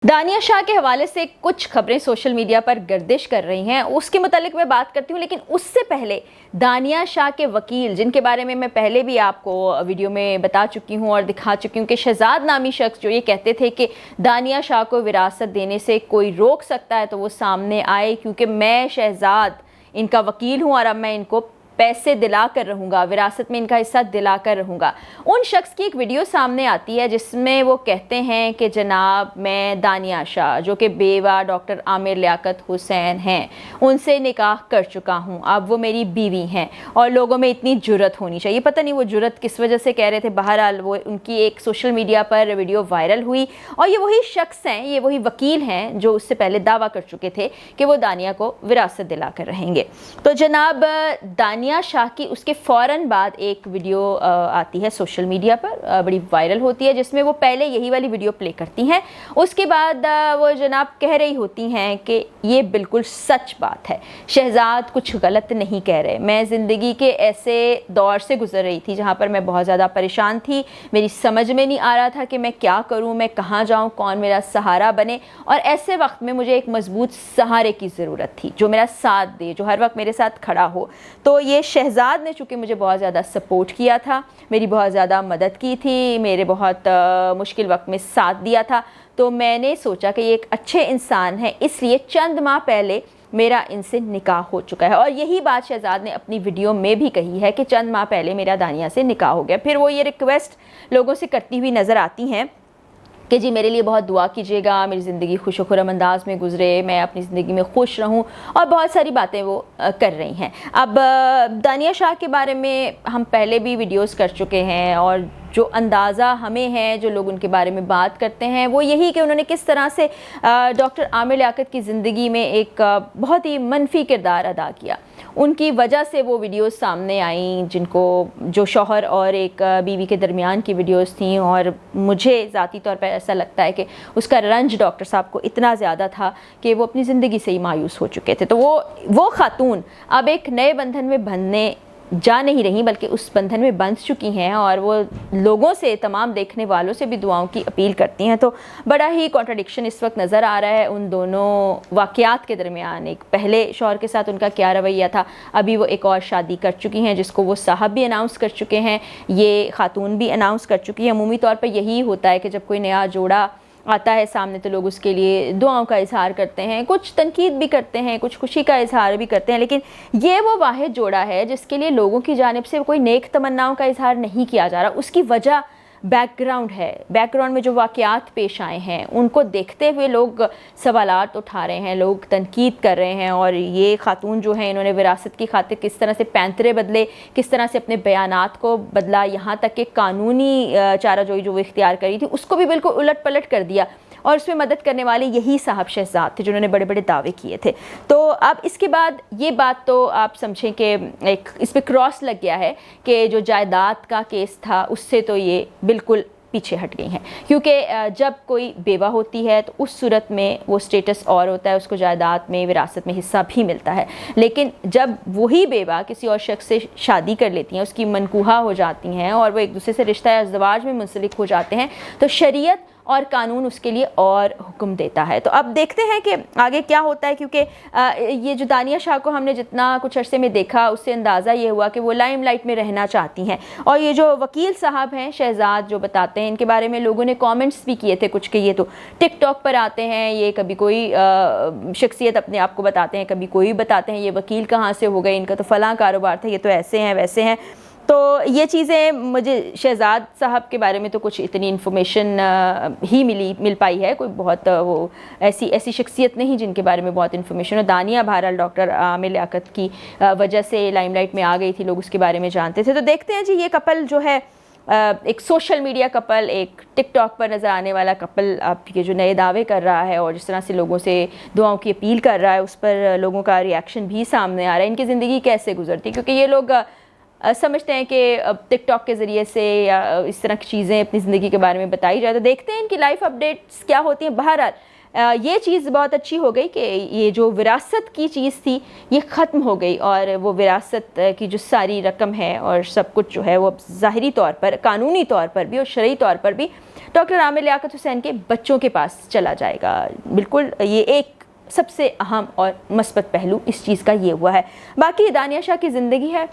दानिया शाह के हवाले से कुछ खबरें सोशल मीडिया पर गर्दिश कर रही हैं, उसके मुतालिक मैं बात करती हूँ। लेकिन उससे पहले दानिया शाह के वकील, जिनके बारे में मैं पहले भी आपको वीडियो में बता चुकी हूँ और दिखा चुकी हूँ कि शहजाद नामी शख्स जो ये कहते थे कि दानिया शाह को विरासत देने से कोई रोक सकता है तो वो सामने आए, क्योंकि मैं शहजाद इनका वकील हूँ और अब मैं इनको पैसे दिला कर रहूँगा, विरासत में इनका हिस्सा दिला कर रहूँगा। उन शख्स की एक वीडियो सामने आती है जिसमें वो कहते हैं कि जनाब मैं दानिया शाह, जो कि बेवा डॉक्टर आमिर लियाकत हुसैन हैं, उनसे निकाह कर चुका हूँ, अब वो मेरी बीवी हैं और लोगों में इतनी जुर्रत होनी चाहिए। पता नहीं वो जुर्रत किस वजह से कह रहे थे। बहरहाल वो उनकी एक सोशल मीडिया पर वीडियो वायरल हुई और ये वही शख्स हैं, ये वही वकील हैं जो उससे पहले दावा कर चुके थे कि वो दानिया को विरासत दिला कर रहेंगे। तो जनाब दानिया शाह की उसके फ़ौरन बाद एक वीडियो आती है सोशल मीडिया पर, बड़ी वायरल होती है, जिसमें वो पहले यही वाली वीडियो प्ले करती हैं। उसके बाद वो जनाब कह रही होती हैं कि ये बिल्कुल सच बात है, शहजाद कुछ गलत नहीं कह रहे। मैं ज़िंदगी के ऐसे दौर से गुजर रही थी जहाँ पर मैं बहुत ज़्यादा परेशान थी, मेरी समझ में नहीं आ रहा था कि मैं क्या करूँ, मैं कहाँ जाऊँ, कौन मेरा सहारा बने। और ऐसे वक्त में मुझे एक मजबूत सहारे की ज़रूरत थी, जो मेरा साथ दे, जो हर वक्त मेरे साथ खड़ा हो। तो ये शहजाद ने चूँकि मुझे बहुत ज़्यादा सपोर्ट किया था, मेरी बहुत ज़्यादा मदद की थी, मेरे बहुत मुश्किल वक्त में साथ दिया था, तो मैंने सोचा कि ये एक अच्छे इंसान है, इसलिए चंद माह पहले मेरा इनसे निकाह हो चुका है। और यही बात शहजाद ने अपनी वीडियो में भी कही है कि चंद माह पहले मेरा दानिया से निकाह हो गया। फिर वो ये रिक्वेस्ट लोगों से करती हुई नज़र आती हैं कि जी मेरे लिए बहुत दुआ कीजिएगा, मेरी ज़िंदगी खुश खुरम अंदाज में गुजरे, मैं अपनी ज़िंदगी में खुश रहूं, और बहुत सारी बातें वो कर रही हैं। अब दानिया शाह के बारे में हम पहले भी वीडियोस कर चुके हैं और जो अंदाज़ा हमें है, जो लोग उनके बारे में बात करते हैं, वो यही कि उन्होंने किस तरह से डॉक्टर आमिर लियाकत की ज़िंदगी में एक बहुत ही मनफी किरदार अदा किया। उनकी वजह से वो वीडियोस सामने आईं, जिनको जो शौहर और एक बीवी के दरमियान की वीडियोस थीं, और मुझे ज़ाती तौर पर ऐसा लगता है कि उसका रंज डॉक्टर साहब को इतना ज़्यादा था कि वो अपनी ज़िंदगी से ही मायूस हो चुके थे। तो वो खातून अब एक नए बंधन में बंधने जा नहीं रही, बल्कि उस बंधन में बंध चुकी हैं और वो लोगों से, तमाम देखने वालों से भी दुआओं की अपील करती हैं। तो बड़ा ही कॉन्ट्रडिक्शन इस वक्त नज़र आ रहा है उन दोनों वाक़यात के दरमियान। एक पहले शौहर के साथ उनका क्या रवैया था, अभी वो एक और शादी कर चुकी हैं जिसको वो साहब भी अनाउंस कर चुके हैं, ये खातून भी अनाउंस कर चुकी है। अमूमी तौर पर यही होता है कि जब कोई नया जोड़ा आता है सामने तो लोग उसके लिए दुआओं का इजहार करते हैं, कुछ तनकीद भी करते हैं, कुछ खुशी का इजहार भी करते हैं। लेकिन ये वो वाहिद जोड़ा है जिसके लिए लोगों की जानिब से कोई नेक तमन्नाओं का इजहार नहीं किया जा रहा। उसकी वजह बैकग्राउंड है, बैकग्राउंड में जो वाक़यात पेश आए हैं उनको देखते हुए लोग सवालात उठा रहे हैं, लोग तनकीद कर रहे हैं। और ये खातून जो हैं, इन्होंने विरासत की खातिर किस तरह से पैंतरे बदले, किस तरह से अपने बयानात को बदला, यहाँ तक कि कानूनी चाराजोई जो वो इख्तियार करी थी उसको भी बिल्कुल उलट पलट कर दिया। और उसमें मदद करने वाले यही साहब शहजाद थे जिन्होंने बड़े बड़े दावे किए थे। तो अब इसके बाद ये बात तो आप समझें कि एक इस पर क्रॉस लग गया है कि जो जायदाद का केस था उससे तो ये बिल्कुल पीछे हट गई हैं, क्योंकि जब कोई बेवा होती है तो उस सूरत में वो स्टेटस और होता है, उसको जायदाद में, विरासत में हिस्सा भी मिलता है। लेकिन जब वही बेवा किसी और शख्स से शादी कर लेती हैं, उसकी मनकूहा हो जाती हैं और वो एक दूसरे से रिश्ता या अज़दवाज में मुंसलिक हो जाते हैं, तो शरीयत और कानून उसके लिए और हुक्म देता है। तो अब देखते हैं कि आगे क्या होता है, क्योंकि ये जो दानिया शाह को हमने जितना कुछ अरसे में देखा उससे अंदाज़ा ये हुआ कि वो लाइमलाइट में रहना चाहती हैं। और ये जो वकील साहब हैं शहजाद, जो बताते हैं, इनके बारे में लोगों ने कमेंट्स भी किए थे कुछ कि ये तो टिकटॉक पर आते हैं, ये कभी कोई शख्सियत अपने आप को बताते हैं, कभी कोई बताते हैं, ये वकील कहाँ से हो गए, इनका तो फ़लाँ कारोबार था, ये तो ऐसे हैं वैसे हैं। तो ये चीज़ें मुझे शहजाद साहब के बारे में तो कुछ इतनी इन्फॉर्मेशन ही मिल पाई है, कोई बहुत वो ऐसी शख्सियत नहीं जिनके बारे में बहुत इन्फॉर्मेशन हो। दानिया बहरहाल डॉक्टर आमिर लियाकत की वजह से लाइमलाइट में आ गई थी, लोग उसके बारे में जानते थे। तो देखते हैं जी, ये कपल जो है एक सोशल मीडिया कपल, एक टिकटॉक पर नज़र आने वाला कपल, अब ये जो नए दावे कर रहा है और जिस तरह से लोगों से दुआओं की अपील कर रहा है, उस पर लोगों का रिएक्शन भी सामने आ रहा है। इनकी ज़िंदगी कैसे गुजरती, क्योंकि ये लोग समझते हैं कि टिकटॉक के ज़रिए से या इस तरह की चीज़ें अपनी ज़िंदगी के बारे में बताई जाए। तो देखते हैं इनकी लाइफ अपडेट्स क्या होती हैं। बहरहाल ये चीज़ बहुत अच्छी हो गई कि ये जो विरासत की चीज़ थी ये ख़त्म हो गई, और वो विरासत की जो सारी रकम है और सब कुछ जो है वो अब ज़ाहिरी तौर पर, कानूनी तौर पर भी और शरई तौर पर भी ڈاکٹر عامر لیاقت حسین کے بچوں کے پاس چلا جائے گا۔ بالکل یہ ایک سب سے اہم اور مثبت پہلو اس چیز کا یہ ہوا ہے۔ باقی دانیہ شاہ کی زندگی ہے،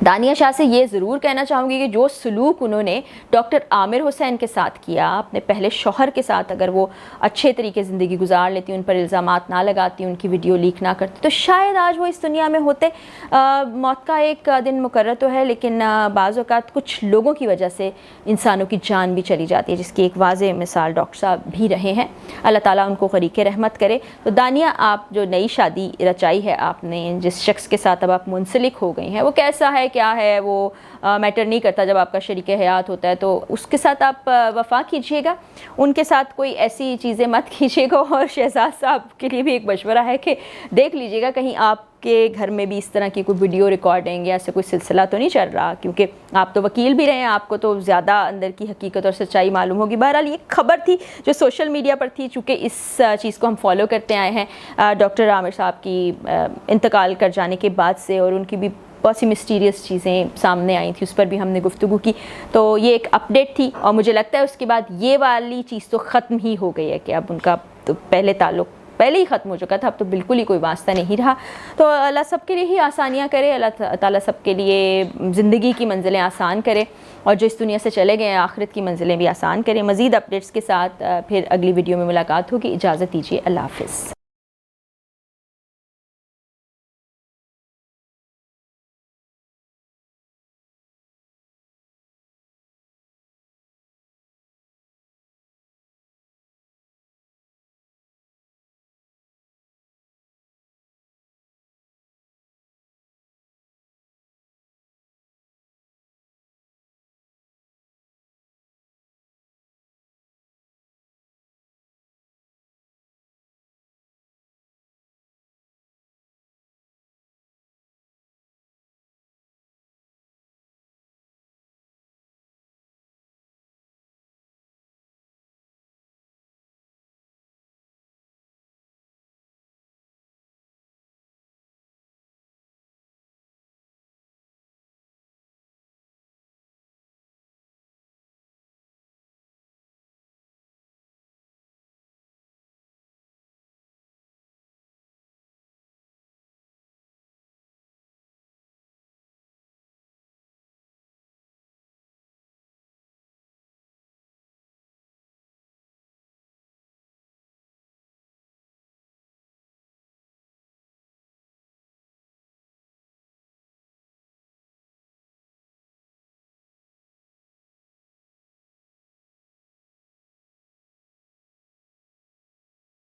دانیہ شاہ سے یہ ضرور کہنا چاہوں گی کہ جو سلوک انہوں نے ڈاکٹر عامر حسین کے ساتھ کیا، اپنے پہلے شوہر کے ساتھ اگر وہ اچھے طریقے زندگی گزار لیتی، ان پر الزامات نہ لگاتی، ان کی ویڈیو لیک نہ کرتی، تو شاید آج وہ اس دنیا میں ہوتے۔ موت کا ایک دن مقرر تو ہے، لیکن بعض اوقات کچھ لوگوں کی وجہ سے انسانوں کی جان بھی چلی جاتی ہے، جس کی ایک واضح مثال ڈاکٹر صاحب بھی رہے ہیں۔ اللہ تعالیٰ ان کو غریق رحمت کرے۔ تو دانیہ، آپ جو نئی شادی رچائی ہے آپ نے، جس شخص کے ساتھ اب آپ منسلک ہو گئی ہیں، وہ کیسا ہے کیا ہے وہ میٹر نہیں کرتا جب آپ کا شریک حیات ہوتا ہے، تو اس کے ساتھ آپ وفا کیجئے گا، ان کے ساتھ کوئی ایسی چیزیں مت کیجئے گا۔ اور شہزاد صاحب کے لیے بھی ایک مشورہ ہے کہ دیکھ لیجئے گا کہیں آپ کے گھر میں بھی اس طرح کی کوئی ویڈیو ریکارڈنگ یا ایسا کوئی سلسلہ تو نہیں چل رہا، کیونکہ آپ تو وکیل بھی رہے ہیں، آپ کو تو زیادہ اندر کی حقیقت اور سچائی معلوم ہوگی۔ بہرحال یہ خبر تھی جو سوشل میڈیا پر تھی، چونکہ اس چیز کو ہم فالو کرتے آئے ہیں ڈاکٹر عامر صاحب کی انتقال کر جانے کے بعد سے، اور ان کی بھی بہت سی مسٹیریس چیزیں سامنے آئی تھیں، اس پر بھی ہم نے گفتگو کی۔ تو یہ ایک اپڈیٹ تھی، اور مجھے لگتا ہے اس کے بعد یہ والی چیز تو ختم ہی ہو گئی ہے کہ اب ان کا تو پہلے تعلق پہلے ہی ختم ہو چکا تھا، اب تو بالکل ہی کوئی واسطہ نہیں رہا۔ تو اللہ سب کے لیے ہی آسانیاں کرے، اللہ تعالیٰ سب کے لیے زندگی کی منزلیں آسان کرے، اور جو اس دنیا سے چلے گئے ہیں آخرت کی منزلیں بھی آسان کرے۔ مزید اپڈیٹس کے ساتھ پھر اگلی ویڈیو میں ملاقات ہوگی۔ اجازت دیجیے، اللہ حافظ۔